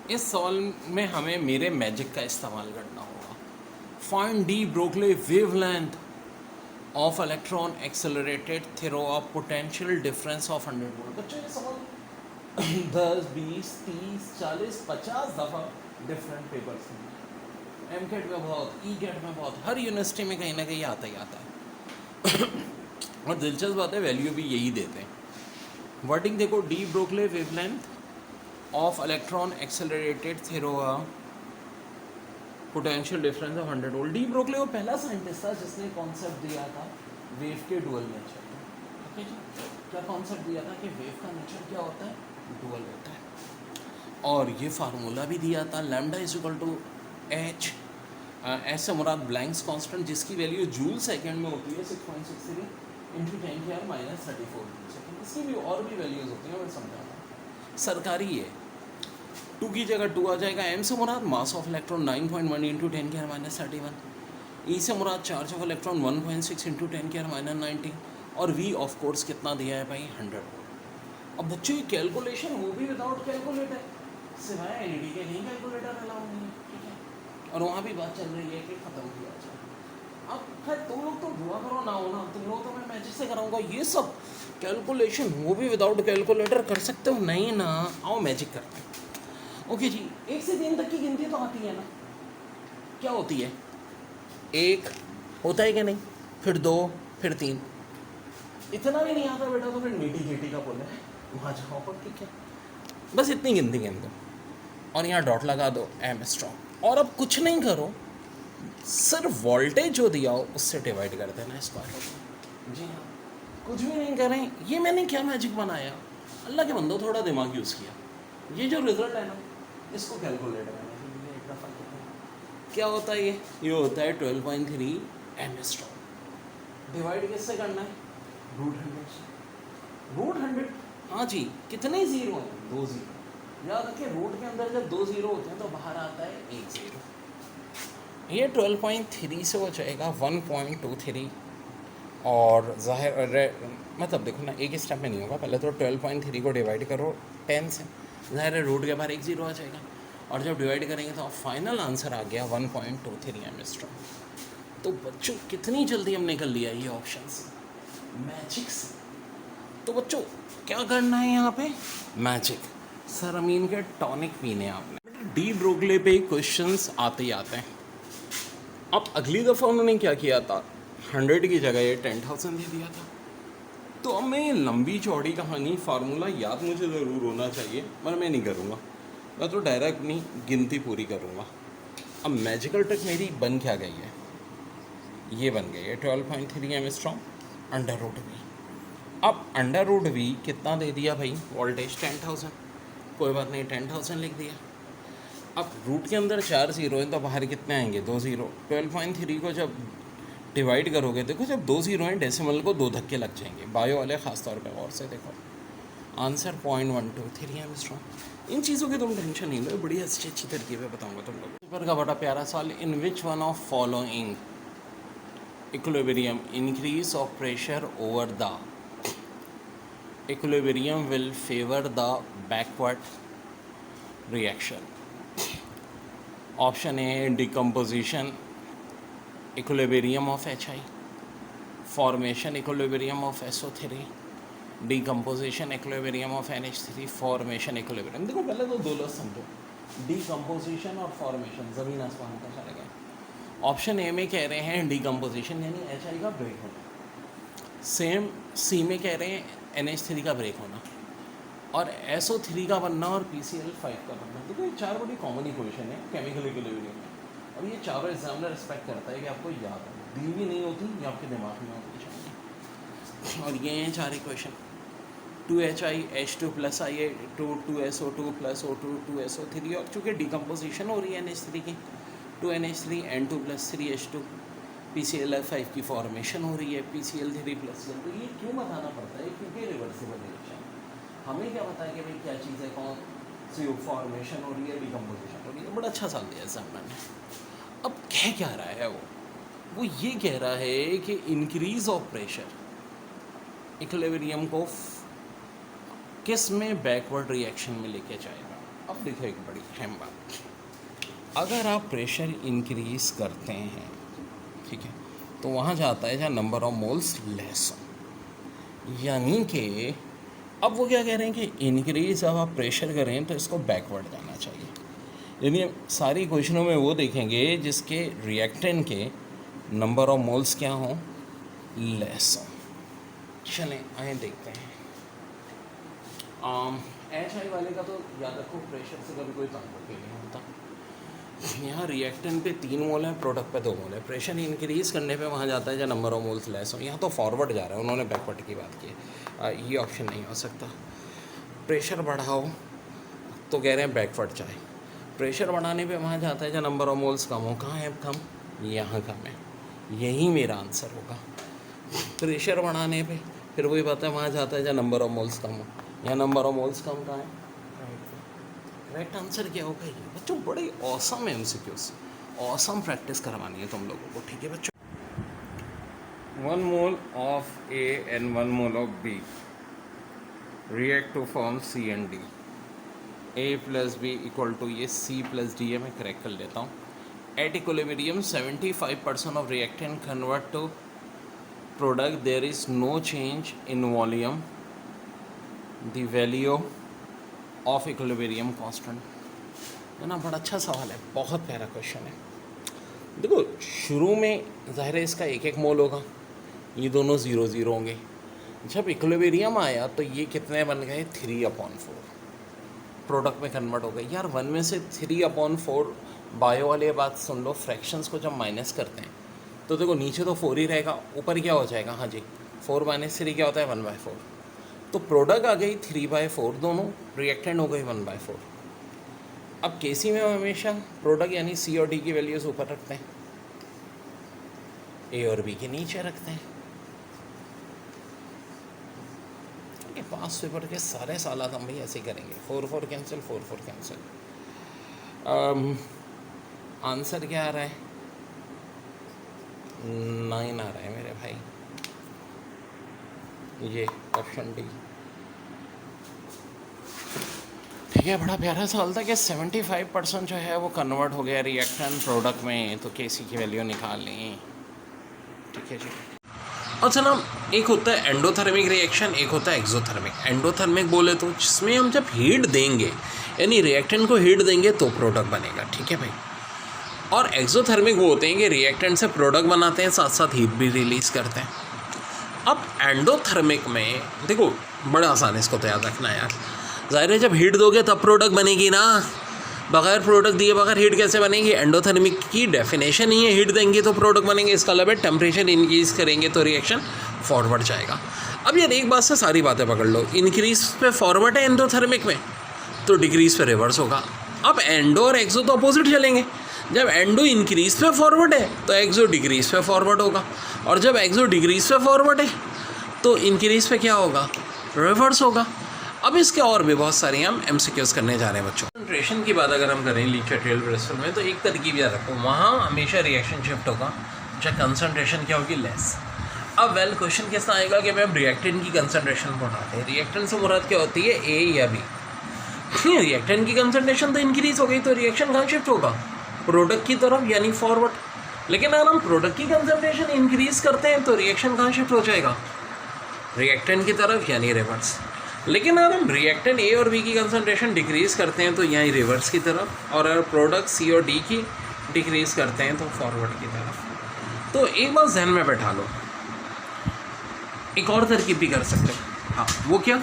इस सवाल में हमें मेरे मैजिक का इस्तेमाल करना होगा। Find de Broglie wavelength of electron accelerated through a potential difference of 100 volt. बच्चों ये सवाल 10, 20, 30, 40, 50 दफ़ा डिफरेंट पेपर्स में, एम कैट में बहुत, ई कैट में बहुत, हर यूनिवर्सिटी में कहीं ना कहीं आता ही आता है। और दिलचस्प बात है, वैल्यू भी यही देते हैं। वर्डिंग देखो, de Broglie wavelength of electron accelerated through a potential difference of 100 volt. De Broglie वो पहला साइंटिस्ट था जिसने कॉन्सेप्ट दिया था वेव के डुअल नेचर का। ठीक है जी, क्या कॉन्सेप्ट दिया था कि वेव का नेचर क्या होता है, डुअल होता है। और ये फार्मूला भी दिया था, lambda is equal to H, ऐसे मुराद ब्लैंक्स कांस्टेंट जिसकी वैल्यू जूल सेकंड में होती है 6.63 इंटू 10⁻34 सेकंड। इसकी भी और भी वैल्यूज़ होती हैं, मैं समझाता। सरकारी है, 2 की जगह 2 आ जाएगा। एम से मुराद मास ऑफ इलेक्ट्रॉन 9.1 इंटू 10⁻31, ई से मुराद चार्ज ऑफ इलेक्ट्रॉन 1.6 इंटू 10⁻19, और वी ऑफ कोर्स कितना दिया है भाई, 100 वोल्ट। अब बच्चों ये कैलकुलेशन वो भी विदाउट कैलकुलेटर, सिवाय एलईडी के कहीं कैलकुलेटर अलाउ नहीं है। ठीक है, और वहाँ भी बात चल रही है कि ख़त्म किया जाए। अब खैर तुम लोग तो दुआ करो ना हो ना, तुम लोग तो मैं मैजिक से कराऊंगा। ये सब कैलकुलेशन वो भी विदाउट कैलकुलेटर कर सकते हो, नहीं ना, आओ मैजिक करते हैं। ओके जी, 1 से 3 तक की गिनती तो आती है ना, क्या होती है, 1 होता है कि नहीं, फिर 2, फिर 3। इतना भी नहीं आता बेटा तो फिर मीठी चीटी का पुल है, वहाँ जाओ पर। ठीक है, बस इतनी गिनती गिन दो और यहाँ डॉट लगा दो, एम स्ट्रॉन्ग। और अब कुछ नहीं करो, सिर्फ वोल्टेज जो दिया हो उससे डिवाइड कर देना स्क्वायर। जी हाँ, कुछ भी नहीं करें। ये मैंने क्या मैजिक बनाया, अल्लाह के बंदो थोड़ा दिमाग यूज़ किया। ये जो रिजल्ट है ना, इसको कैलकुलेट करना एक दफ़ा क्या होता है। ये होता है 12.3 एम स्ट्रॉन्ग। डिवाइड किससे करना है, √100 से। √100, हाँ जी, कितने ज़ीरो हैं, 2 ज़ीरो। याद रखिए, रूट के अंदर जब 2 ज़ीरो होते हैं तो बाहर आता है 1 ज़ीरो। ये 12.3 से हो जाएगा 1.23, और ज़ाहिर मतलब देखो ना, एक स्टेप में नहीं होगा, पहले तो 12.3 को डिवाइड करो 10 से, ज़ाहिर है रूट के बाहर 1 ज़ीरो आ जाएगा, और जब डिवाइड करेंगे तो फाइनल आंसर आ गया 1.23 एम स्ट्रॉन्ग। तो बच्चों कितनी जल्दी हमने कर लिया ये ऑप्शंस मैजिक से। तो बच्चों क्या करना है यहाँ पे, मैजिक। सर अमीन के टॉनिक पीने आपने। डी ब्रोगले पे क्वेश्चंस आते ही आते हैं। अब अगली दफ़ा उन्होंने क्या किया था, 100 की जगह ये 10,000 दे दिया था। तो अब मैं ये लंबी चौड़ी कहानी, फार्मूला याद मुझे ज़रूर होना चाहिए, मगर मैं नहीं करूँगा, मैं तो डायरेक्ट अपनी गिनती पूरी करूँगा। अब मैजिकल ट्रिक मेरी बन क्या गई है, ये बन गई है 12.3 एम स्ट्रॉन्ग √V। अब √V कितना दे दिया भाई, वोल्टेज 10,000, कोई बात नहीं, 10,000 लिख दिया। अब रूट के अंदर 4 ज़ीरो हैं तो बाहर कितने आएंगे, 2 ज़ीरो। 12.3 को जब डिवाइड करोगे, देखो जब 2 ज़ीरो हैं डेसिमल को 2 धक्के लग जाएंगे। बायो वाले ख़ास तौर पे गौर से देखो, आंसर 0.123 एम स्ट्रॉन्ग। इन चीज़ों की तुम टेंशन नहीं लो, बड़ी अच्छी तरकीबें बताऊंगा तुम लोग। पेपर का बड़ा प्यारा सवाल, in which one of following equilibrium increase of pressure over the equilibrium will favor the backward reaction. Option A, decomposition equilibrium of Hi, formation equilibrium of SO3, decomposition equilibrium of NH3, formation equilibrium। देखो पहले तो दो लफ्ज़ समझो, decomposition और formation ज़मीन आसमान का फर्क है। ऑप्शन ए में कह रहे हैं decomposition यानी Hi का ब्रेक होना, सेम सी में कह रहे हैं NH3 का ब्रेक होना, और SO3 का बनना और PCl5 का बनना। देखो ये 4 बड़ी कॉमन इक्वेशन है केमिकल इक्विलिब्रियम में, और ये चारों एग्जामिनर रिस्पेक्ट करता है कि आपको याद है, दी भी नहीं होती या आपके दिमाग में होती चाहिए। और ये हैं 4 equation, 2Hi H2 + Ia2 2SO2 + O2 2SO3, और चूँकि डिकम्पोजिशन हो रही है NH3 की, 2NH3 N2 + 3H2, PCl5 की फॉर्मेशन हो रही है, PCl3+Cl। तो ये क्यों बताना पड़ता है, क्योंकि रिवर्सिबल रिएक्शन। हमें क्या पता है कि भाई क्या चीज़ है, कौन सी फॉर्मेशन हो रही है, डिकम्पोजिशन हो रही है। बड़ा अच्छा साल दिया एग्जामिनर ने। अब कह क्या रहा है वो ये कह रहा है कि इंक्रीज ऑफ प्रेशर इक्विलिब्रियम को किस में बैकवर्ड रिएक्शन में लेके जाएगा। अब देखो एक बड़ी अहम बात, अगर आप प्रेशर इंक्रीज करते हैं, ठीक है, तो वहाँ जाता है जहाँ नंबर ऑफ मोल्स लेस हो, यानी कि अब वो क्या कह रहे हैं कि इंक्रीज अब आप प्रेशर करें तो इसको बैकवर्ड जाना चाहिए। यानी सारी क्वेश्चनों में वो देखेंगे जिसके रिएक्टेंट के नंबर ऑफ मोल्स क्या हों, लेस हों। चलें आए देखते हैं। HI वाले का तो याद रखो प्रेशर से कभी कोई ताल्लुक ही नहीं होता। यहाँ रिएक्टेंट पे 3 मोल है, प्रोडक्ट पे 2 मोल है। प्रेशर इंक्रीज़ करने पे वहाँ जाता है जब नंबर ऑफ मोल्स लेस हो। यहाँ तो फॉरवर्ड जा रहा है, उन्होंने बैकवर्ड की बात की है, ये ऑप्शन नहीं हो सकता। प्रेशर बढ़ाओ तो कह रहे हैं बैकवर्ड जाए। प्रेशर बढ़ाने पे वहाँ जाता है जब नंबर ऑफ मोल्स कम हो। कहाँ है कम? यहाँ कम है, यही मेरा आंसर होगा। प्रेशर बढ़ाने पे फिर वही बात है, वहाँ जाता है जब नंबर ऑफ मोल्स कम हो। यहाँ नंबर ऑफ मोल्स कम कहाँ है? करेक्ट आंसर क्या होगा? ये बच्चों बड़े ऑसम है एमसीक्यूज, ऑसम प्रैक्टिस करवानी है तुम लोगों को, ठीक है बच्चों। 1 mole of A and 1 mole of B react to form C and D. A plus B equal to ये C plus D है, मैं करेक्ट कर लेता हूँ। At equilibrium 75% of reactant convert to product, there is no change in volume, the value of equilibrium constant। है ना, बड़ा अच्छा सवाल है, बहुत प्यारा क्वेश्चन है। देखो शुरू में ज़ाहिर है इसका 1-1 मोल होगा, ये दोनों 0-0 होंगे। जब इक्विलिब्रियम आया तो ये कितने बन गए? 3/4 प्रोडक्ट में कन्वर्ट हो गए। यार 1 में से 3/4 बायो वाले बात सुन लो, फ्रैक्शंस को जब माइनस करते हैं तो देखो नीचे तो 4 ही रहेगा, ऊपर क्या हो जाएगा? हाँ जी, 4 - 3 क्या होता है? 1/4। तो प्रोडक्ट आ गई 3/4, दोनों रिएक्टेंट हो गई 1/4। अब केसी में हमेशा प्रोडक्ट यानी सी और डी की वैल्यूज़ ऊपर रखते हैं, ए और बी के नीचे रखते हैं। कि पास पेपर के सारे साल हम भाई ऐसे ही करेंगे। 4 कैंसिल, 4 कैंसिल। आंसर क्या आ रहा है? 9 आ रहा है मेरे भाई, ये ऑप्शन डी। ठीक है, बड़ा प्यारा सवाल था कि 75% जो है वो कन्वर्ट हो गया रिएक्टेंट प्रोडक्ट में, तो केसी की वैल्यू निकाल लें। ठीक है जी। अच्छा ना, एक होता है एंडोथर्मिक रिएक्शन, एक होता है एक्सोथर्मिक। एंडोथर्मिक बोले तो जिसमें हम जब हीट देंगे यानी रिएक्टेंट को हीट देंगे तो प्रोडक्ट बनेगा, ठीक है भाई। और एक्सोथर्मिक वो होते हैं कि रिएक्टेंट से प्रोडक्ट बनाते हैं, साथ साथ हीट भी रिलीज़ करते हैं। अब एंडोथर्मिक में देखो बड़ा आसान है, इसको तो याद रखना यार। ज़ाहिर है जब हीट दोगे तब प्रोडक्ट बनेगी ना, बगैर प्रोडक्ट दिए बगैर हीट कैसे बनेगी? एंडोथर्मिक की डेफिनेशन ही है हीट देंगे तो प्रोडक्ट बनेंगे। इसका मतलब है टेम्परेचर इंक्रीज़ करेंगे तो रिएक्शन फॉरवर्ड जाएगा। अब यार एक बात से सारी बातें पकड़ लो, इंक्रीज पे फॉरवर्ड है एंडोथर्मिक में, तो डिक्रीज पे रिवर्स होगा। अब एंडो और एक्सो तो अपोजिट चलेंगे। जब एंडो इंक्रीज पे फॉरवर्ड है तो एक्सो डिक्रीज पे फॉरवर्ड होगा, और जब एक्सो डिक्रीज पे फॉरवर्ड है तो इंक्रीज पे क्या होगा? रिवर्स होगा। अब इसके और भी बहुत सारे हम एमसीक्यूज करने जा रहे हैं बच्चों। कंसंट्रेशन की बात अगर हम करें लीचेट्रियल ब्रेस्टल में, तो एक तरकीब याद रखो, वहाँ हमेशा रिएक्शन शिफ्ट होगा जब कंसंट्रेशन क्या होगी? लेस। अब वेल क्वेश्चन कैसा आएगा कि मैम रिएक्टेंट की कंसंट्रेशन बढ़ाते हैं, रिएक्टेंट से मुराद क्या होती है? ए या बी। रिएक्टेंट की कंसंट्रेशन तो इंक्रीज हो गई तो रिएक्शन कहाँ शिफ्ट होगा? प्रोडक्ट की तरफ, यानी फॉरवर्ड। लेकिन अगर हम प्रोडक्ट की कंसंट्रेशन इंक्रीज करते हैं तो रिएक्शन कहाँ शिफ्ट हो जाएगा? रिएक्टेंट की तरफ, यानी रिवर्स। लेकिन अगर हम रिएक्टेंट ए और बी की कंसंट्रेशन डिक्रीज़ करते हैं तो यहाँ रिवर्स की तरफ, और अगर प्रोडक्ट सी और डी की डिक्रीज़ करते हैं तो फॉरवर्ड की तरफ। तो एक बात जहन में बैठा लो, एक और तरकीब भी कर सकते हो। हाँ, वो क्या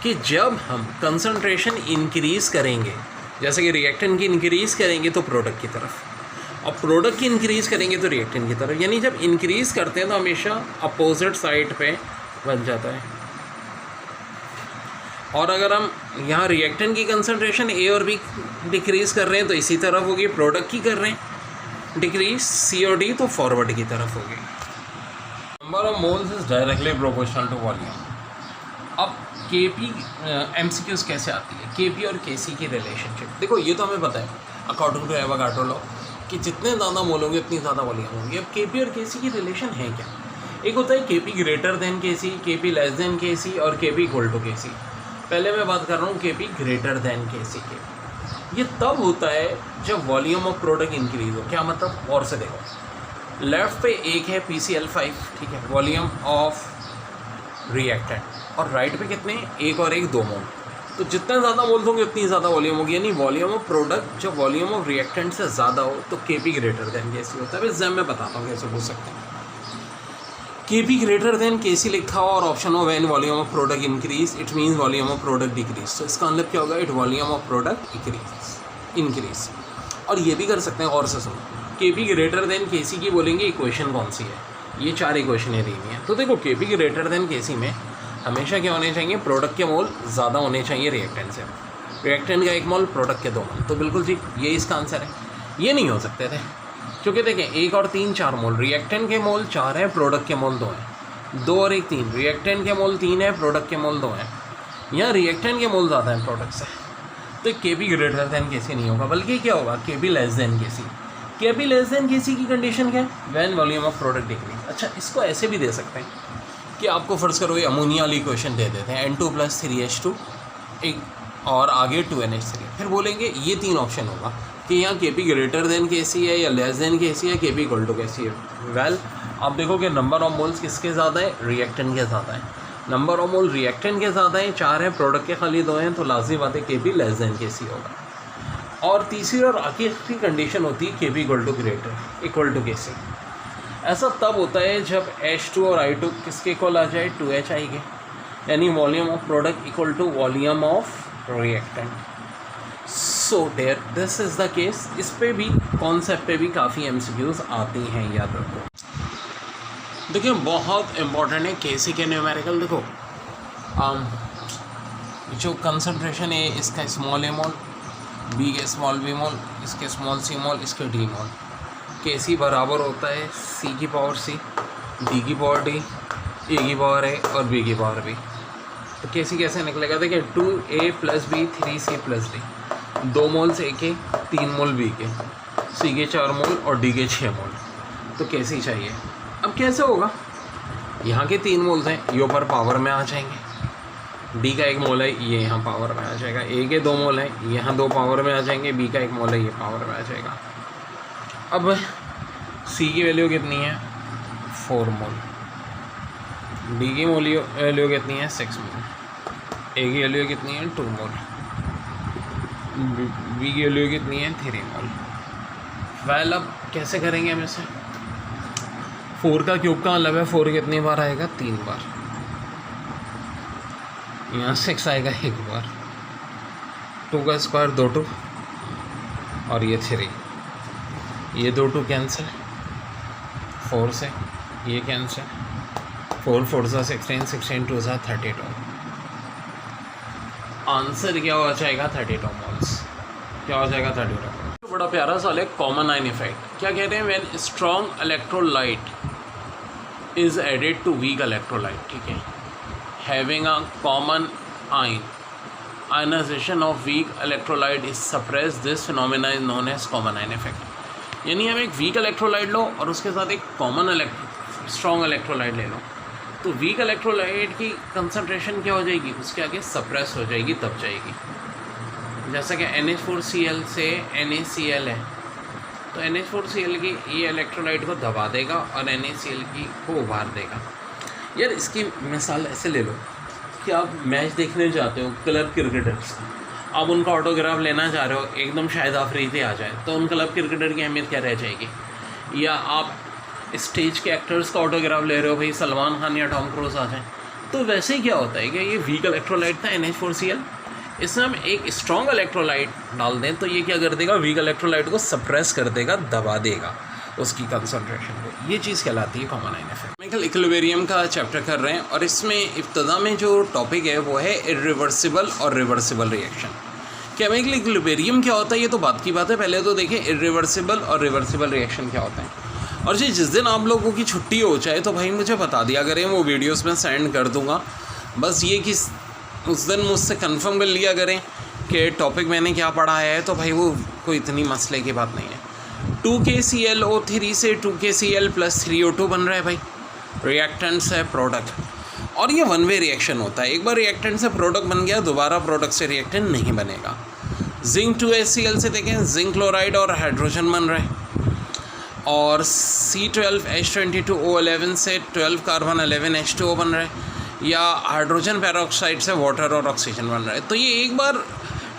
कि जब हम कंसंट्रेशन इंक्रीज़ करेंगे, जैसे कि रिएक्टेंट की इंक्रीज़ करेंगे तो प्रोडक्ट की तरफ, और प्रोडक्ट की इंक्रीज़ करेंगे तो रिएक्टेंट की तरफ। यानी जब इंक्रीज़ करते हैं तो हमेशा अपोजिट साइड पे बन जाता है। और अगर हम यहाँ रिएक्टेंट की कंसंट्रेशन ए और बी डिक्रीज़ कर रहे हैं तो इसी तरफ होगी, प्रोडक्ट की कर रहे हैं डिक्रीज सी और डी तो फॉरवर्ड की तरफ होगी। Number of moles is directly proportional to volume. अब के पी एमसीक्यूज कैसे आती है? के पी और के सी की रिलेशनशिप देखो, ये तो हमें पता है अकॉर्डिंग टू एवोगाड्रो लॉ कि जितने ज़्यादा मोल होंगे उतनी ज़्यादा वॉल्यूम होंगी। अब के पी और के सी की रिलेशन है क्या? एक होता है के पी ग्रेटर देन के सी, के पी लेस देन के सी, और के पी इक्वल टू के सी। पहले मैं बात कर रहा हूँ के पी ग्रेटर देन के सी के। ये तब होता है जब वॉल्यूम ऑफ प्रोडक्ट इंक्रीज हो। क्या मतलब, और से देखो, लेफ्ट पे एक है PCl5, ठीक है, वॉल्यूम ऑफ रिएक्टेंट, और राइट पे कितने, एक और एक 2 मोल। तो जितना ज़्यादा मोल्स होंगे उतनी ज़्यादा वॉल्यूम होगी, यानी वॉल्यूम ऑफ प्रोडक्ट जब वॉल्यूम ऑफ रिएक्टेंट से ज़्यादा हो तो Kp ग्रेटर देन Kc होता है। एग्जाम में बताता हूँ कैसे पूछ सकते हैं। Kp ग्रेटर देन Kc लिखा हो और ऑप्शन हो when volume of product increase, it means volume of product decrease. तो इसका मतलब क्या होगा, it volume of product increase. और ये भी कर सकते हैं, और से सुनो, Kp ग्रेटर देन Kc की बोलेंगे इक्वेशन कौन सी है, ये 4 इक्वेशनें दी हुई हैं। तो देखो Kp ग्रेटर देन Kc में हमेशा क्या होने चाहिए, प्रोडक्ट के मोल ज़्यादा होने चाहिए रिएक्टेंट से। रिएक्टेंट का 1 मोल, प्रोडक्ट के 2 मोल। तो बिल्कुल ठीक, ये इसका आंसर है। ये नहीं हो सकते थे क्योंकि देखें 1 और 3 4 मोल, रिएक्टेंट के मोल 4 हैं, प्रोडक्ट के मोल 2 हैं। 2 और 1 3, रिएक्टेंट के मोल 3 है, प्रोडक्ट के मोल 2 हैं। यहाँ रिएक्टेंट के मोल ज़्यादा हैं प्रोडक्ट से, तो Kp ग्रेटर देन Kc नहीं होगा, बल्कि क्या होगा, Kp less than Kc। Kp less than Kc की कंडीशन क्या है, when volume of product decrease. अच्छा, इसको ऐसे भी दे सकते हैं कि आपको फ़र्ज़ करो ये अमोनिया वाली इक्वेशन दे देते हैं, N2 + 3H2 एक और आगे 2NH3, फिर बोलेंगे ये 3 ऑप्शन होगा कि यहाँ Kp ग्रेटर देन Kc है या लेस देन Kc है, Kp इक्वल टू Kc है। वेल, आप देखो कि नंबर ऑफ मोल्स किसके ज़्यादा है, रिएक्टेंट के ज़्यादा है। नंबर ऑफ मोल रिएक्टेंट के ज़्यादा है, 4 है, प्रोडक्ट के खाली 2 हैं, तो लाज़मी बात है Kp लेस देन Kc होगा। और तीसरी और आखिरी कंडीशन होती है Kp इक्वल टू Kc। ऐसा तब होता है जब H2 और I2 किसके इक्वल आ जाए, 2H आई के, यानी volume of product equal to volume of reactant. So there this is the case. इस पे भी, कॉन्सेप्ट पे भी काफ़ी MCQs आती हैं, याद रखो। देखिए बहुत इंपॉर्टेंट है Kc के न्यूमेरिकल। देखो जो कंसंट्रेशन है इसका स्मॉल ए मोल, B के स्मॉल b मोल, इसके स्मॉल c मोल, इसके d मोल। Kc बराबर होता है C की पावर C, D की पावर D, A की पावर A और B की पावर B। तो Kc कैसे निकलेगा, देखिए 2A + B 3C + D, 2 moles A के, 3 मोल B के, C के 4 मोल और D के 6 मोल। तो Kc चाहिए। अब कैसे होगा, यहाँ के 3 मोल्स हैं, ये ऊपर पावर में आ जाएंगे, D का 1 मोल है, ये यहाँ पावर में आ जाएगा, A के 2 मोल हैं, यहाँ 2 पावर में आ जाएंगे, B का 1 मोल है, ये पावर में आ जाएगा। अब C की वैल्यू कितनी है, 4 मोल, D की वैल्यू कितनी है, 6 मोल, A की वैल्यू कितनी है, 2 मोल, B की वैल्यू कितनी है, 3 मोल। वेल, अब कैसे करेंगे हम इसे, 4 का क्यूब का मतलब है 4 कितनी बार आएगा, 3 बार, यहाँ 6 आएगा 1 बार, 2 का स्क्वायर 2 2 और ये 3, ये 2 2 कैंसिल, 4 से ये कैंसिल, 4 4 सा 16, 16 2 सा 32। आंसर क्या हो जाएगा, 32 मोल्स। क्या हो जाएगा, 32 मोल्स। बड़ा प्यारा सवाल है, कॉमन आयन इफेक्ट। क्या कहते हैं, when strong electrolyte is added to weak electrolyte, ठीक है, having a common ion, ionisation of weak electrolyte is suppress, this phenomena is known as common ion effect. यानी हम एक वीक इलेक्ट्रोलाइट लो और उसके साथ एक कॉमन स्ट्रॉन्ग इलेक्ट्रोलाइट ले लो, तो वीक इलेक्ट्रोलाइट की कंसंट्रेशन क्या हो जाएगी, उसके आगे सप्रेस हो जाएगी, दब जाएगी। जैसा कि NH4Cl से NaCl है, तो NH4Cl की ये इलेक्ट्रोलाइट को दबा देगा और NaCl की को उभार देगा। यार इसकी मिसाल ऐसे ले लो कि आप मैच देखने जाते हो, क्लब क्रिकेटर्स, आप उनका ऑटोग्राफ लेना चाह रहे हो, एकदम शाहिद आफरीदी आ जाए, तो उन क्लब क्रिकेटर की अहमियत क्या रह जाएगी। या आप स्टेज के एक्टर्स का ऑटोग्राफ ले रहे हो, भाई सलमान खान या टॉम क्रूज आ जाए, तो वैसे ही क्या होता है कि ये वीक इलेक्ट्रोलाइट था NH4Cl, इसमें हम एक स्ट्रॉन्ग इलेक्ट्रोलाइट डाल दें तो ये क्या कर देगा, वीक इलेक्ट्रोलाइट को सप्रेस कर देगा, दबा देगा उसकी कंसंट्रेशन को। ये चीज़ कहलाती है common ion effect. Chemical equilibrium का चैप्टर कर रहे हैं और इसमें इब्तदा में जो टॉपिक है वो है इरिवर्सिबल और रिवर्सिबल रिएक्शन। केमिकल इक्विलिब्रियम क्या होता है ये तो बात की बात है, पहले तो देखें इरिवर्सिबल और रिवर्सिबल रिएक्शन क्या होता है। और जी जिस दिन आप लोगों की छुट्टी हो जाए तो भाई मुझे बता दिया करें, वो वीडियोस में सेंड कर दूंगा। बस ये कि उस दिन मुझसे कंफर्म कर लिया करें कि टॉपिक मैंने क्या पढ़ा है, तो भाई वो कोई इतनी मसले की बात नहीं है। 2KClO3 से 2KCl + 3O2 बन रहा है भाई, रिएक्टेंट्स है प्रोडक्ट, और ये 1 वे रिएक्शन होता है। एक बार रिएक्टेंट से प्रोडक्ट बन गया, दोबारा प्रोडक्ट से रिएक्टेंट नहीं बनेगा। जिंक 2HCl से देखें जिंक क्लोराइड और हाइड्रोजन बन रहा है, और C12H22O11 से 12 कार्बन 11 H2O बन रहा है, या हाइड्रोजन पेरोक्साइड से वाटर और ऑक्सीजन बन रहा है। तो ये एक बार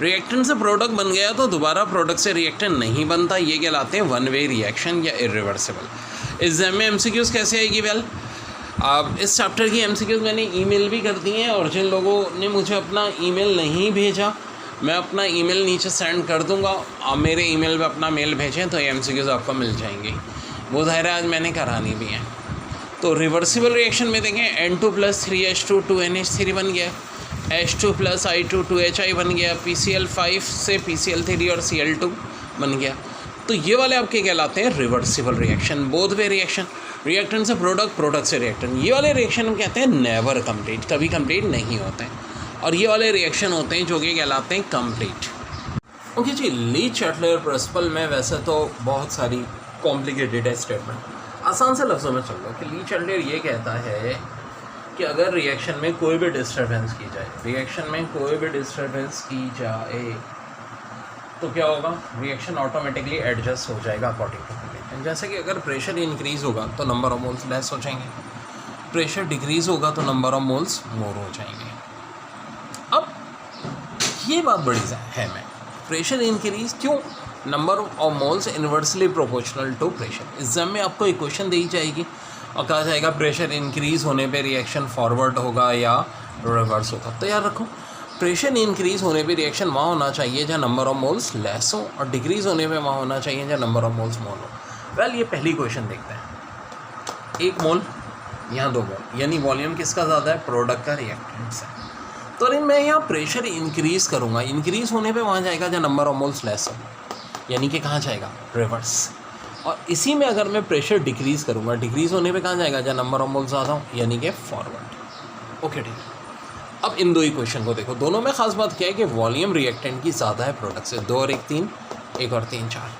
रिएक्टेंट से प्रोडक्ट बन गया तो दोबारा प्रोडक्ट से रिएक्टेंट नहीं बनता, ये कहलाते हैं वन वे रिएक्शन या इरिवर्सिबल। एग्जाम में MCQs कैसे आएगी? वेल, अब इस चैप्टर की MCQs मैंने ईमेल भी कर दी हैं, और जिन लोगों ने मुझे अपना ईमेल नहीं भेजा, मैं अपना ईमेल नीचे सेंड कर दूंगा, आप मेरे ईमेल पे अपना मेल भेजें तो MCQs आपको मिल जाएंगी। वो ज़ाहिर है आज मैंने करानी भी हैं। तो रिवर्सिबल रिएक्शन में देखें N2 + 3H2 2NH3 बन गया, H2 + I2 2HI बन गया, PCl5 से PCl3 और Cl2 बन गया। तो ये वाले आपके कहलाते हैं reversible reaction, both way reaction, reactant से प्रोडक्ट, प्रोडक्ट से रिएक्टेंट। ये वाले रिएक्शन हम कहते हैं नेवर कंप्लीट, कभी कंप्लीट नहीं होते हैं, और ये वाले रिएक्शन होते हैं जो कि कहलाते हैं कंप्लीट। ओके जी, ली चैटलर प्रिंसिपल में वैसे तो बहुत सारी कॉम्प्लिकेटेड है स्टेटमेंट, आसान से लफ्ज़ों में चल लो कि ली चैटलर ये कहता है कि अगर रिएक्शन में कोई भी डिस्टर्बेंस की जाए, रिएक्शन में कोई भी डिस्टर्बेंस की जाए तो क्या होगा? रिएक्शन ऑटोमेटिकली एडजस्ट हो जाएगा अकॉर्डिंग टू कंडीशन। जैसे कि अगर प्रेशर इंक्रीज़ होगा तो नंबर ऑफ मोल्स लेस हो जाएंगे, प्रेशर डिक्रीज़ होगा तो नंबर ऑफ मोल्स मोर हो जाएंगे। अब ये बात बड़ी है, मैं प्रेशर इंक्रीज़ क्यों? Number of moles inversely proportional to pressure. Exam में आपको एक क्वेश्चन दी जाएगी और कहा जाएगा प्रेशर इंक्रीज़ होने पे रिएक्शन फॉरवर्ड होगा या रिवर्स होगा। तो याद रखो, प्रेशर इंक्रीज़ होने पे रिएक्शन वहाँ होना चाहिए जहाँ नंबर ऑफ मोल्स लेस हो, और डिक्रीज़ होने पे वहाँ होना चाहिए जहाँ नंबर ऑफ मोल्स मोर हो। वेल, ये पहली क्वेश्चन देखते हैं। 1 मोल यहाँ 2 मोल, यानी वॉल्यूम किसका ज़्यादा है? प्रोडक्ट का, रिएक्टेंट से। तो मैं यहाँ प्रेशर इंक्रीज़ करूँगा, इंक्रीज़ होने पे वहाँ जाएगा जहाँ नंबर ऑफ मोल्स लेस हो, यानी कि कहाँ जाएगा? रिवर्स। और इसी में अगर मैं प्रेशर डिक्रीज़ करूँगा, डिक्रीज़ होने पे कहाँ जाएगा? जहाँ नंबर ऑफ मोल्स ज़्यादा हो, यानी कि फॉरवर्ड। ओके, ठीक है। अब इन दो इक्वेशन को देखो, दोनों में ख़ास बात क्या है कि वॉल्यूम रिएक्टेंट की ज़्यादा है प्रोडक्ट से, 2 और 1 3, 1 और 3 4।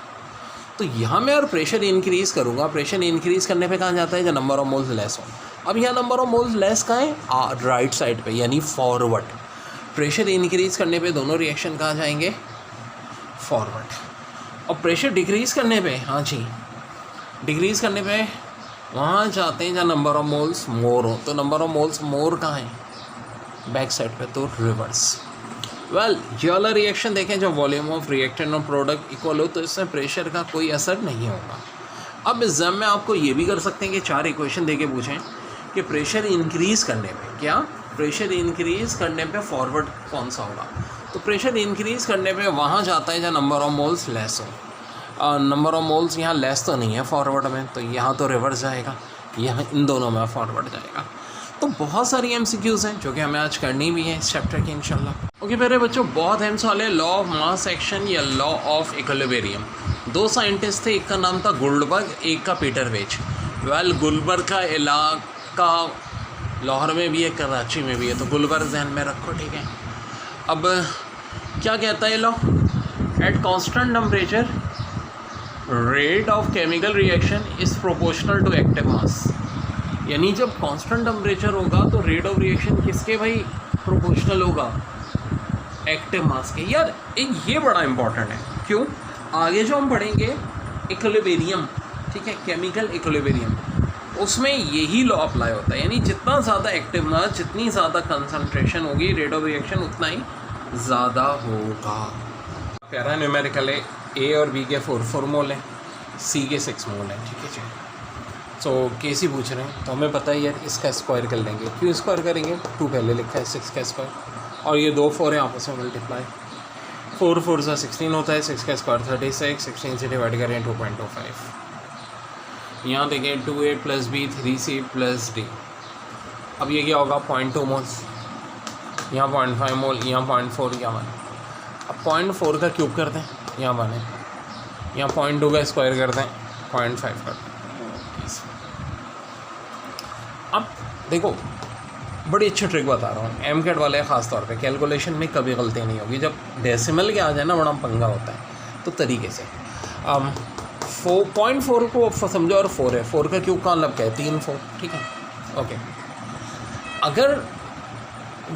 तो यहाँ मैं और प्रेशर इंक्रीज़ करूँगा, प्रेशर इंक्रीज़ करने पे कहाँ जाता है? जहाँ नंबर ऑफ मोल्स लेस हो। अब यहाँ नंबर ऑफ मोल्स लेस कहाँ है? राइट साइड पे, यानी फॉरवर्ड। प्रेशर इंक्रीज़ करने पे दोनों रिएक्शन कहाँ जाएंगे? फॉरवर्ड। और प्रेशर डिक्रीज़ करने पे, हाँ जी, डिक्रीज़ करने पे वहाँ जाते हैं जहाँ नंबर ऑफ मोल्स मोर हो। तो नंबर ऑफ मोल्स मोर कहाँ है? बैक साइड पे, तो रिवर्स। वेल, ये वाला रिएक्शन देखें जब वॉल्यूम ऑफ रिएक्टेंट और प्रोडक्ट इक्वल हो तो इसमें प्रेशर का कोई असर नहीं होगा। अब एग्जाम में आपको ये भी कर सकते हैं कि 4 इक्वेशन दे के पूछें कि प्रेशर इंक्रीज़ करने पे, क्या प्रेशर इंक्रीज़ करने पे फॉरवर्ड कौन सा होगा? तो प्रेशर इंक्रीज़ करने पे वहाँ जाता है जहाँ नंबर ऑफ मोल्स लेस हो। नंबर ऑफ मोल्स यहाँ लेस तो नहीं है फॉरवर्ड में, तो यहाँ तो रिवर्स जाएगा, यहाँ इन दोनों में फॉरवर्ड जाएगा। तो बहुत सारी MCQs हैं जो कि हमें आज करनी भी है इस चैप्टर की इंशाल्लाह। ओके मेरे बच्चों, बहुत अहम सवाल है, लॉ ऑफ मास एक्शन या लॉ ऑफ इक्विलिब्रियम। 2 साइंटिस्ट थे, एक का नाम था गुल्डबर्ग, एक का पीटर वेज। वेल, गुल्डबर्ग का इलाका लाहौर में भी है, कराची में भी है, तो गुल्डबर्ग जहन में रखो, ठीक है। अब क्या कहता है law? At constant temperature rate of chemical reaction is proportional to active mass. यानी जब कांस्टेंट टेम्परेचर होगा तो रेट ऑफ रिएक्शन किसके भाई? प्रोपोर्शनल होगा एक्टिव मास के। यार एक ये बड़ा इंपॉर्टेंट है, क्यों? आगे जो हम पढ़ेंगे इक्विलिब्रियम, ठीक है, केमिकल इक्विलिब्रियम, उसमें यही लॉ अप्लाई होता है। यानी जितना ज़्यादा एक्टिव मास, जितनी ज़्यादा कंसंट्रेशन होगी, रेट ऑफ रिएक्शन उतना ही ज़्यादा होगा। प्यारा न्यूमेरिकल है, A और B के 4 मोल है, C के 6 मोल है, ठीक है जी। तो कैसी पूछ रहे हैं, तो हमें पता है यार इसका स्क्वायर कर लेंगे। क्यों स्क्वायर करेंगे? 2 पहले लिखा है, 6 का स्क्वायर, और ये 2 4 है, आपस में मल्टीप्लाई, 4 4 से 16 होता है, 6 का स्क्वायर 36, 16 से डिवाइड करें 2.25। यहाँ देखें 2A + B 3C + D। अब ये क्या होगा? 0.2 मोल्स, यहाँ 0.5 मोल, यहाँ 0.4, यहाँ 1। अब 0.4 का क्यूब करते हैं, यहाँ 1 है, यहाँ 0.2 का स्क्वायर करते हैं, 0.5 करते हैं। अब देखो, बड़ी अच्छी ट्रिक बता रहा हूँ, MCAT वाले ख़ास तौर पे कैलकुलेशन में कभी गलती नहीं होगी। जब डेसिमल के आ जाए ना, बड़ा पंगा होता है। तो तरीके से 0.4 को समझो, और 4 है, 4 का क्यूब का मतलब क्या है? 3 4, ठीक है, ओके। अगर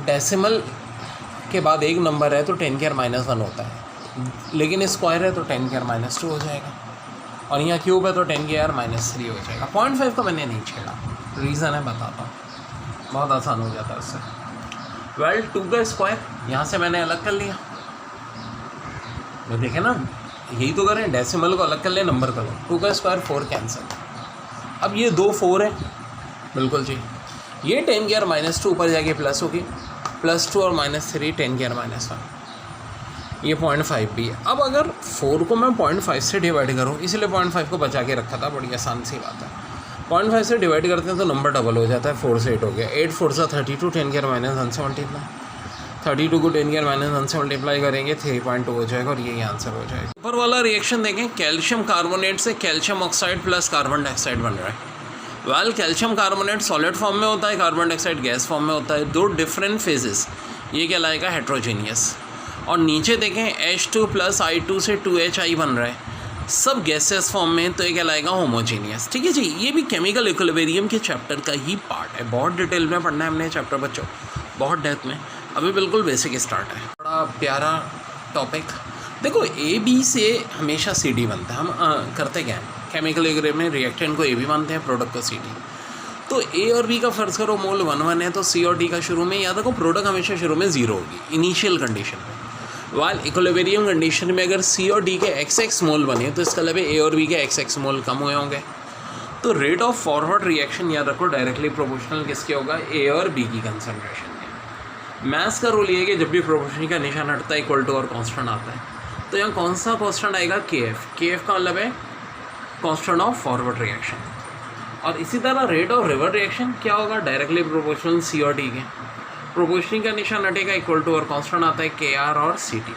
डेसिमल के बाद एक नंबर है तो 10⁻⁻1 होता है, लेकिन स्क्वायर है तो 10⁻² हो जाएगा, और यहाँ क्यूब है तो 10⁻³ हो जाएगा। 0.5 का मैंने नहीं छेड़ा, रीज़न है बताता हूँ, बहुत आसान हो जाता है उससे। वेल 2 का स्क्वायर यहाँ से मैंने अलग कर लिया, तो देखें ना, यही तो करें, डेसिमल को अलग कर ले, नंबर का लो। 2 का स्क्वायर 4 कैंसिल। अब ये 2 4 है, बिल्कुल जी। ये 10⁻² ऊपर जाके प्लस होगी, +2 और -3 10⁻⁻1। ये 0.5 भी है। अब अगर 4 को मैं 0.5 से डिवाइड करूँ, इसलिए 0.5 को बचा के रखा था, बड़ी आसान सी बात है। 0.5 से डिवाइड करते हैं तो नंबर डबल हो जाता है, 4 से 8 हो गया, 8 4 सा 32, 10⁻⁻1 से मल्टीप्लाई, 32 को 10⁻⁻1 से मल्टीप्लाई करेंगे 3.2 हो जाएगा, और यही आंसर हो जाएगा। ऊपर वाला रिएक्शन देखें, कैल्शियम कार्बोनेट से calcium oxide plus carbon dioxide बन रहा है। Well calcium carbonate solid form में होता है, कार्बन डाइऑक्साइड गैस फॉर्म में होता है, 2 डिफरेंट फेजेस, ये कहलाएगा हेट्रोजीनियस। और नीचे देखें H2 + I2 से 2HI बन रहा है, सब गैसेस फॉर्म में, तो ये कहलाएगा होमोजीनियस। ठीक है जी, ये भी केमिकल इक्विलिब्रियम के चैप्टर का ही पार्ट है, बहुत डिटेल में पढ़ना है हमने चैप्टर बच्चों, बहुत डेप्थ में। अभी बिल्कुल बेसिक स्टार्ट है, बड़ा प्यारा टॉपिक। देखो AB से हमेशा CD बनता है, हम करते क्या हैं केमिकल इक्विलिब्रियम में, रिएक्टेंट को AB मानते हैं, प्रोडक्ट को CD। तो A और B का फ़र्ज़ करो मोल 1 1 है, तो C और D का शुरू में, याद रखो प्रोडक्ट हमेशा शुरू में 0 होगी इनिशियल कंडीशन में। वाल इक्विलिब्रियम कंडीशन में अगर C और D के XX मोल बने, तो इसका मतलब है A और B के XX मोल कम हुए होंगे। तो रेट ऑफ फॉरवर्ड रिएक्शन याद रखो डायरेक्टली प्रोपोर्शनल किसके होगा, A और B की कंसंट्रेशन के। मैथ्स का रूल ये है कि जब भी प्रोपोर्शन का निशान हटता है इक्वल टू और कांस्टेंट आता है, तो यहाँ कौन सा कांस्टेंट आएगा, KF का मतलब है कांस्टेंट ऑफ फॉरवर्ड रिएक्शन। और इसी तरह रेट ऑफ रिवर्स रिएक्शन क्या होगा, डायरेक्टली प्रोपोर्शनल C और D के, प्रोपोर्शनिंग का निशान हटेगा इक्वल टू और कांस्टेंट आता है KR और CT।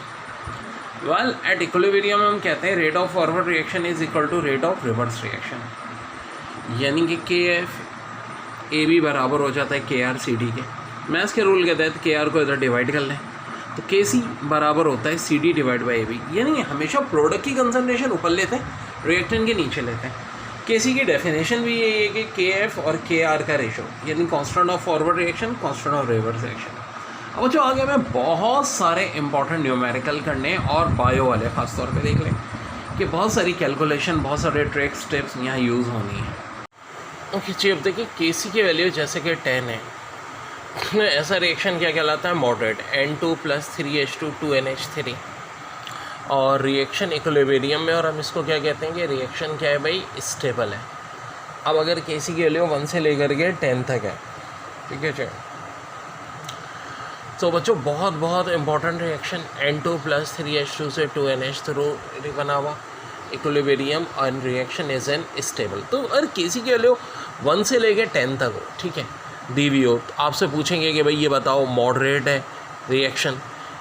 वेल एट इक्विलिब्रियम हम कहते हैं rate of forward reaction is equal to rate of reverse reaction, यानी कि KF AB बराबर हो जाता है KR CD के। मैथ्स के रूल के तहत KR को इधर डिवाइड कर लें, तो KC बराबर होता है CD डिवाइड बाई AB, यानी हमेशा प्रोडक्ट की कंसंट्रेशन ऊपर लेते हैं, रिएक्टेंट के नीचे लेते हैं। KC की डेफिनेशन भी यही है कि KF और KR का रेशो, यानी constant of forward reaction, constant of reverse reaction. अब जो आगे मैं बहुत सारे इंपॉर्टेंट न्यूमेरिकल करने और बायो वाले खास तौर पे देख लें कि बहुत सारी कैलकुलेशन, बहुत सारे ट्रिक्स टिप्स यहाँ यूज़ होनी है। ओके जी, अब देखिए KC की वैल्यू जैसे कि 10 है, ऐसा रिएक्शन क्या कहलाता है, मॉडरेट, N2 + 3H2 2NH3, और रिएक्शन इक्विलिब्रियम में, और हम इसको क्या कहते हैं कि रिएक्शन क्या है भाई, स्टेबल है। अब अगर KC की वैल्यू 1 से लेकर के 10 तक है, ठीक है जी, तो बच्चों बहुत बहुत इंपॉर्टेंट रिएक्शन, N2 + 3H2 से 2NH3 बना हुआ, इक्विलिब्रियम और रिएक्शन इज एन स्टेबल। तो अगर KC की वैल्यू 1 से लेकर 10 तक हो, ठीक है, दी हुई हो, तो आपसे पूछेंगे कि भाई ये बताओ मॉडरेट है रिएक्शन,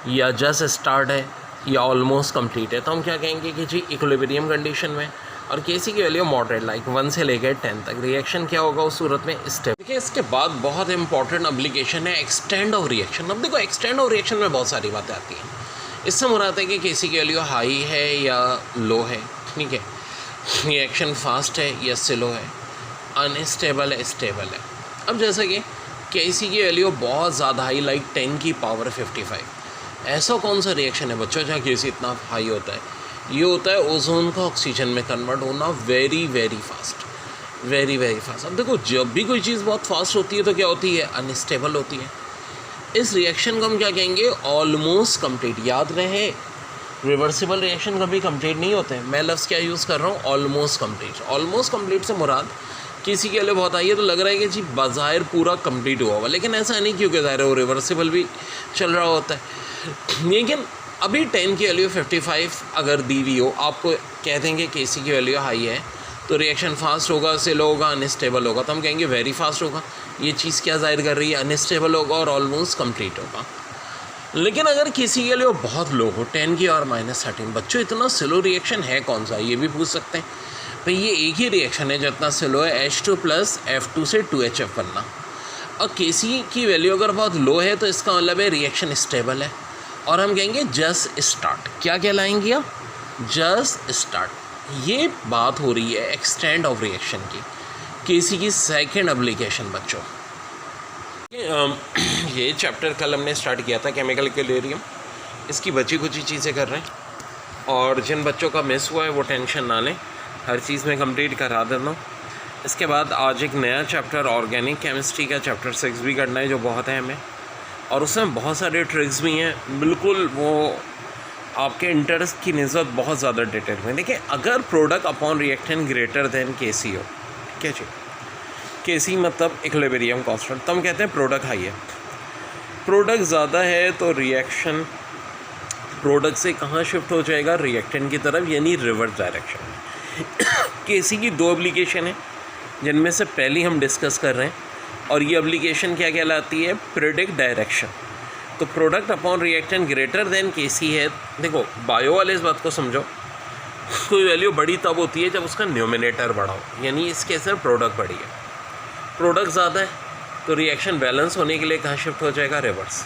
या जस्ट स्टार्ट है, या ऑलमोस्ट कंप्लीट है, तो हम क्या कहेंगे कि जी इक्विलिब्रियम कंडीशन में, और KC की वैल्यू मॉडरेट लाइक 1 से लेकर 10 तक, रिएक्शन क्या होगा उस सूरत में, स्टेबल। देखिए इसके बाद बहुत इंपॉर्टेंट एप्लीकेशन है एक्सटेंड ऑफ रिएक्शन। अब देखो एक्सटेंड ऑफ रिएक्शन में बहुत सारी बातें आती हैं, इससे मुराद है कि KC की वैल्यू हाई है या लो है, ठीक है, रिएक्शन फास्ट है या स्लो है, अनस्टेबल है, स्टेबल है। अब जैसे कि KC की वैल्यू बहुत ज़्यादा हाई लाइक 10 की पावर 55, ऐसा कौन सा रिएक्शन है बच्चों जहाँ KC इतना हाई होता है, ये होता है ओजोन का ऑक्सीजन में कन्वर्ट होना very very fast, very very fast. अब देखो जब भी कोई चीज़ बहुत फास्ट होती है तो क्या होती है, अनस्टेबल होती है। इस रिएक्शन को हम क्या कहेंगे, ऑलमोस्ट कंप्लीट। याद रहे रिवर्सिबल रिएक्शन कभी कंप्लीट नहीं होते हैं, मैं लफ्ज़ क्या यूज़ कर रहा हूँ, ऑलमोस्ट कंप्लीट। ऑलमोस्ट कंप्लीट से मुराद किसी के लिए बहुत आई है तो लग रहा है कि जी बाज़ाहिर पूरा कंप्लीट हुआ हुआ, लेकिन ऐसा नहीं, क्योंकि ज़ाहिर है वो रिवर्सिबल भी चल रहा होता है। लेकिन अभी 10 की वैल्यू 55 अगर दी हुई हो, आपको कह देंगे KC की वैल्यू हाई है तो रिएक्शन फास्ट होगा, स्लो होगा, अनस्टेबल होगा, तो हम कहेंगे वेरी फास्ट होगा। ये चीज़ क्या जाहिर कर रही है, अनस्टेबल होगा और ऑलमोस्ट कंप्लीट होगा। लेकिन अगर किसी के लिए वो बहुत लो हो, 10 की और -13, बच्चों इतना स्लो रिएक्शन है कौन सा, ये भी पूछ सकते हैं। भाई ये एक ही रिएक्शन है जितना स्लो है, H2 + F2 से 2HF बनना। और KC की वैल्यू अगर बहुत लो है तो इसका मतलब है रिएक्शन स्टेबल है, और हम कहेंगे जस्ट स्टार्ट। क्या कहलाएंगे आप, जस्ट स्टार्ट। ये बात हो रही है एक्सटेंड ऑफ रिएक्शन की, KC की सेकेंड एप्लीकेशन बच्चों। ये चैप्टर कल हमने स्टार्ट किया था केमिकल इक्विलिब्रियम, इसकी बची कुछ चीज़ें कर रहे हैं। और जिन बच्चों का मिस हुआ है वो टेंशन ना लें, हर चीज़ में कंप्लीट करा देता हूँ। इसके बाद आज एक नया चैप्टर ऑर्गेनिक केमिस्ट्री का चैप्टर 6 भी करना है, जो बहुत अहम है और उसमें बहुत सारे ट्रिक्स भी हैं। बिल्कुल वो आपके इंटरेस्ट की निस्बत बहुत ज़्यादा डिटेल में। देखिए, अगर product upon reactant greater than KC हो, ठीक है जी, केसी मतलब इक्विलिब्रियम कांस्टेंट, तो हम कहते हैं प्रोडक्ट हाई है। प्रोडक्ट ज़्यादा है तो रिएक्शन प्रोडक्ट से कहाँ शिफ्ट हो जाएगा, रिएक्टेंट की तरफ, यानी रिवर्स डायरेक्शन। केसी की दो एप्लीकेशन है जिनमें से पहली हम डिस्कस कर रहे हैं, और ये एप्लीकेशन क्या कहलाती है, प्रेडिक्ट डायरेक्शन। तो product upon reactant greater than KC है। देखो, बायो वाले इस बात को समझो, कोई वैल्यू बड़ी तब होती है जब उसका न्यूमिनेटर बड़ा हो, यानी इस केस में प्रोडक्ट बड़ी है। प्रोडक्ट ज़्यादा है तो रिएक्शन बैलेंस होने के लिए कहाँ शिफ्ट हो जाएगा, रिवर्स।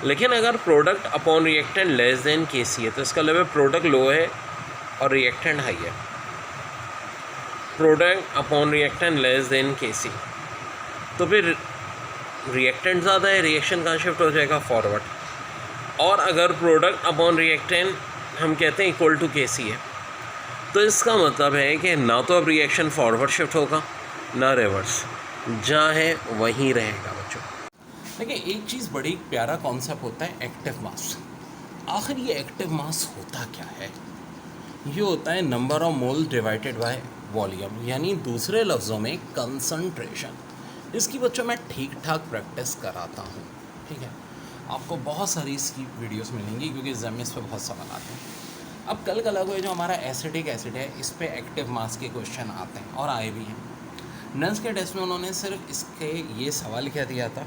लेकिन अगर product upon reactant less than KC है तो इसका मतलब प्रोडक्ट लो है और रिएक्टेंट हाई है। Product upon reactant less than KC, तो फिर रिएक्टेंट ज़्यादा है, रिएक्शन कहाँ शिफ्ट हो जाएगा, फॉरवर्ड। और अगर प्रोडक्ट अपॉन रिएक्टेंट हम कहते हैं इक्वल टू केसी है, तो इसका मतलब है कि ना तो अब रिएक्शन फॉरवर्ड शिफ्ट होगा ना रिवर्स, जहाँ है वहीं रहेगा बच्चों। देखिए, एक चीज़ बड़ी प्यारा कॉन्सेप्ट होता है एक्टिव मास। आखिर ये एक्टिव मास होता क्या है? ये होता है number of mole divided by volume, यानी दूसरे लफ्ज़ों में कंसंट्रेशन। इसकी बच्चों मैं ठीक ठाक प्रैक्टिस कराता हूँ, ठीक है। आपको बहुत सारी इसकी वीडियोस मिलेंगी क्योंकि एग्जाम में इस पर बहुत सवाल आते हैं। अब कल कल को जो हमारा एसिटिक एसिड है, इस पे एक्टिव मास के क्वेश्चन आते हैं और आए भी हैं। नन्स के टेस्ट में उन्होंने सिर्फ इसके ये सवाल क्या दिया था,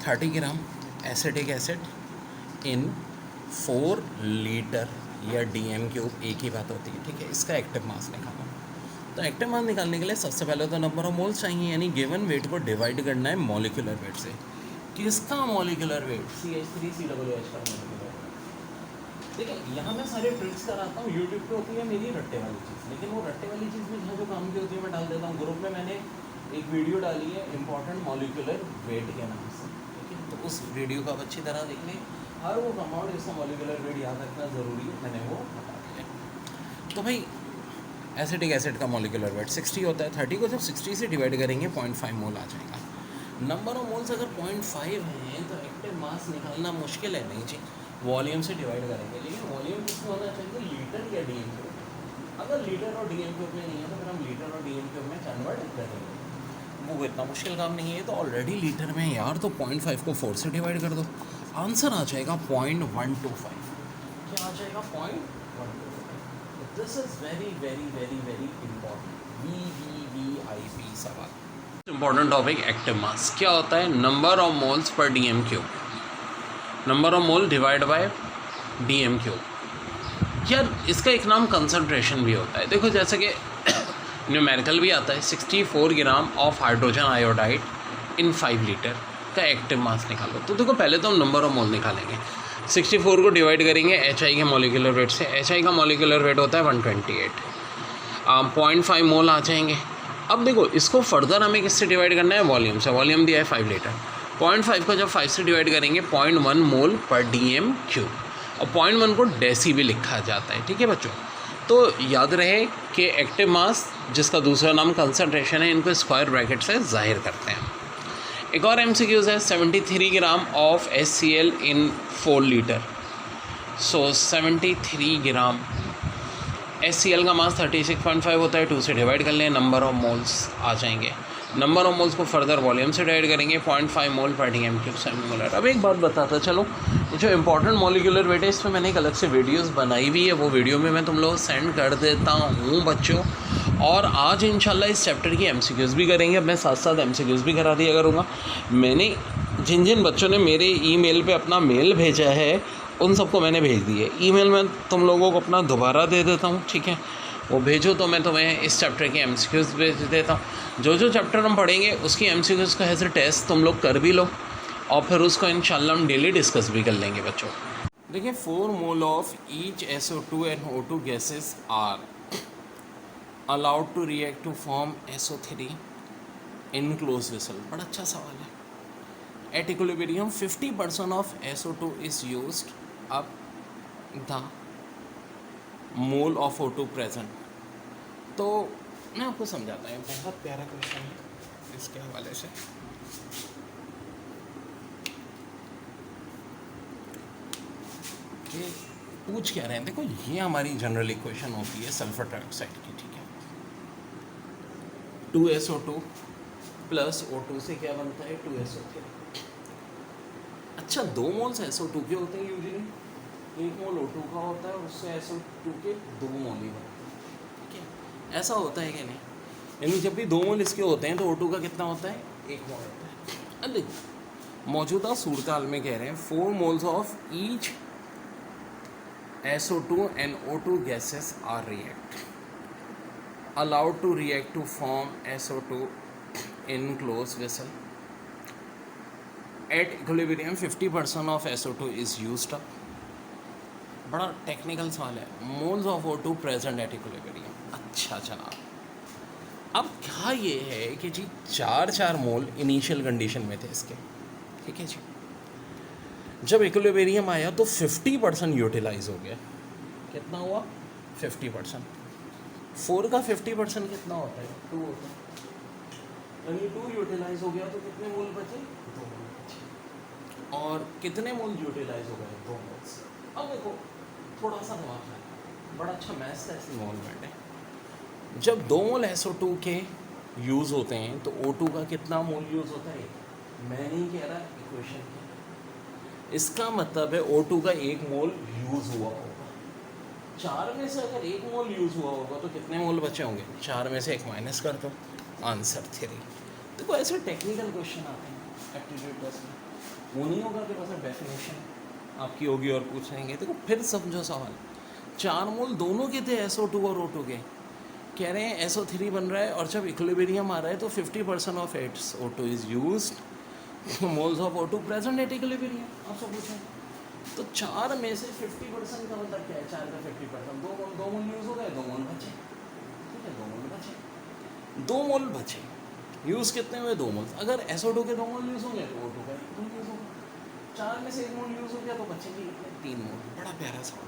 30 ग्राम एसिटिक एसिड इन 4 लीटर या DM³ एक ही बात होती है, ठीक है। इसका एक्टिव मास निकालना, तो एक्टिव मास निकालने के लिए सबसे पहले तो नंबर ऑफ मोल्स चाहिए, यानी गिवन वेट को डिवाइड करना है मॉलिक्यूलर वेट से। किसका मॉलिक्यूलर वेट, CH3COOH का मॉलिक्यूलर वेट। ठीक है, यहाँ मैं सारे ट्रिक्स कराता हूँ। यूट्यूब पे होती है मेरी रट्टे वाली चीज़, लेकिन वो रट्टे वाली चीज़ में जहाँ जो काम की होती है मैं डाल देता हूँ। ग्रुप में मैंने एक वीडियो डाली है इंपॉर्टेंट मॉलिक्यूलर वेट के नाम से, ठीक है। तो उस वीडियो को आप अच्छी तरह देख लें, हर वो कंपाउंड जिसका मॉलिक्यूलर वेट याद रखना ज़रूरी है, मैंने वो बता दिया। तो भाई एसिटिक एसिड का मॉलिक्यूलर वेट 60 होता है। 30 को जब 60 से डिवाइड करेंगे 0.5 मोल आ जाएगा। नंबर ऑफ मोल्स अगर 0.5 हैं तो एक्टिव मास निकालना मुश्किल है नहीं जी, वॉल्यूम से डिवाइड करेंगे। लेकिन वॉल्यूम किसमें होना चाहिए, लीटर या DM³ में। अगर लीटर और DM³ में नहीं है तो फिर हम लीटर और DM³ में कन्वर्ट करेंगे, वो इतना मुश्किल काम नहीं है। तो ऑलरेडी लीटर में यार, तो 0.5 को 4 से डिवाइड कर दो, आंसर आ जाएगा 0.125। क्या आ जाएगा, 0.125। This is very very very very important, VVVIP सवाल। इंपॉर्टेंट टॉपिक एक्टिव मास क्या होता है, number of moles per DM³, number of mole divide by DM³। यार इसका एक नाम कंसंट्रेशन भी होता है। देखो, जैसे कि न्यूमेरिकल भी आता है, 64 gram of hydrogen iodide in 5 litre का एक्टिव मास निकालो। तो देखो, पहले तो हम नंबर ऑफ मोल निकालेंगे। 64 को डिवाइड करेंगे HI के मॉलिक्यूलर वेट से। HI का मॉलिक्यूलर वेट होता है 128, 0.5 मोल आ जाएंगे। अब देखो, इसको फर्दर हमें किससे डिवाइड करना है, वॉल्यूम से। वॉल्यूम दिया है 5 लीटर। 0.5 को जब 5 से डिवाइड करेंगे 0.1 मोल पर DM³, और 0.1 को डेसी भी लिखा जाता है, ठीक है बच्चों। तो याद रहे कि एक्टिव मास, जिसका दूसरा नाम कंसंट्रेशन है, इनको स्क्वायर ब्रैकेट से जाहिर करते हैं। एक और MCQs है, 73 gram of HCl in 4 litre. So 73 gram, HCl का मास 36.5 होता है, 2 से डिवाइड कर लें, नंबर ऑफ मोल्स आ जाएंगे। नंबर ऑफ मोल्स को फर्दर वॉल्यूम से डिवाइड करेंगे, 0.5 मोल पर DM³ सेमीमोलर। अब एक बात बताता चलो, जो इंपॉर्टेंट मॉलिक्यूलर वेट है, इसमें मैंने एक अलग से वीडियोस बनाई हुई है, वो वीडियो में मैं तुम लोगों को सेंड कर देता हूँ बच्चों। और आज इंशाल्लाह इस चैप्टर की MCQs भी करेंगे, मैं साथ साथ MCQs भी करा दिया करूँगा। मैंने जिन जिन बच्चों ने मेरे ईमेल पे अपना मेल भेजा है, उन सबको मैंने भेज दी है। ईमेल में तुम लोगों को अपना दोबारा दे देता हूँ, ठीक है। वो भेजो तो मैं तुम्हें इस चैप्टर की MCQs भेज देता हूँ। जो जो चैप्टर हम पढ़ेंगे उसकी MCQs का ऐसे टेस्ट तुम लोग कर भी लो, और फिर उसको इंशाल्लाह हम डेली डिस्कस भी कर लेंगे बच्चों। देखिए, 4 mole of each SO2 and O2 gases are allowed to react to form SO3 in close vessel. बड़ा अच्छा सवाल है। At equilibrium 50% of SO2 is used. अब the mole of O2 present. तो मैं आपको समझाता हूँ, बहुत प्यारा क्वेश्चन है इसके हवाले से। कि पूछ क्या रहे हैं, देखो ये हमारी जनरल इक्वेशन होती है सल्फर ट्राइऑक्साइड की, ठीक है। 2SO2 प्लस O2 से क्या बनता है 2SO3। अच्छा 2 मोल्स SO2 के होते हैं यूजुअली, 1 मोल O2 का होता है और उससे SO2 के 2 मोल ही बनते हैं, ठीक है। ऐसा होता है कि नहीं, यानी जब भी 2 मोल इसके होते हैं तो O2 का कितना होता है 1 मोल होता है। अब देखो मौजूदा सूरत हाल में कह रहे हैं 4 moles of each SO2 and O2 gases are allowed to react to form SO2 in closed vessel. At equilibrium 50% of SO2 is used up. बड़ा टेक्निकल सवाल है, moles of O2 present at equilibrium. अच्छा जनाब, अब क्या ये है कि जी 4 मोल इनिशियल कंडीशन में थे इसके, ठीक है जी। जब इक्विलिब्रियम आया तो 50% यूटिलाइज हो गया। कितना हुआ 50%। 4 का 50% कितना होता है 2 होता है, यानी 2 यूटिलाइज हो गया तो कितने मोल बचे 2 मोल बचे। और कितने मोल यूटिलाइज हो गए 2 मोल्स। अब देखो थोड़ा सा दिमाग है, बड़ा अच्छा मैथ्स का इन्वॉल्वमेंट है। जब 2 मोल SO2 के यूज़ होते हैं तो O2 का कितना मोल यूज़ होता है, मैं नहीं कह रहा इक्वेशन की, इसका मतलब है O2 का 1 मोल यूज़ हुआ होगा। 4 में से अगर 1 मोल यूज़ हुआ होगा तो कितने मोल बचे होंगे, 4 में से 1 माइनस कर दो, आंसर 3। देखो ऐसे टेक्निकल क्वेश्चन आते हैं एप्टीट्यूड टेस्ट में, वो नहीं होगा कि बस डेफिनेशन आपकी होगी और पूछेंगे। देखो फिर समझो सवाल, 4 मोल दोनों के थे SO2 और O2 के, कह रहे हैं SO3 बन रहा है और जब इक्विलिब्रियम आ रहा है तो 50% of SO2 is used, moles of O2 present at equilibrium. आपसे पूछें तो 4 में से 50% का मतलब क्या है, 4 का 50%, 2 मोल यूज़ हो गए, 2 मोल बचे, ठीक है 2 मोल बचे, 2 मोल बचे। यूज़ कितने हुए 2 मोल। अगर SO2 के 2 मोल यूज़ होंगे तो O2 का 1 मोल यूज़ होगा। 4 में से 1 मोल यूज़ हो गया तो बचेंगे कितने 3 मोल। बड़ा प्यारा सवाल।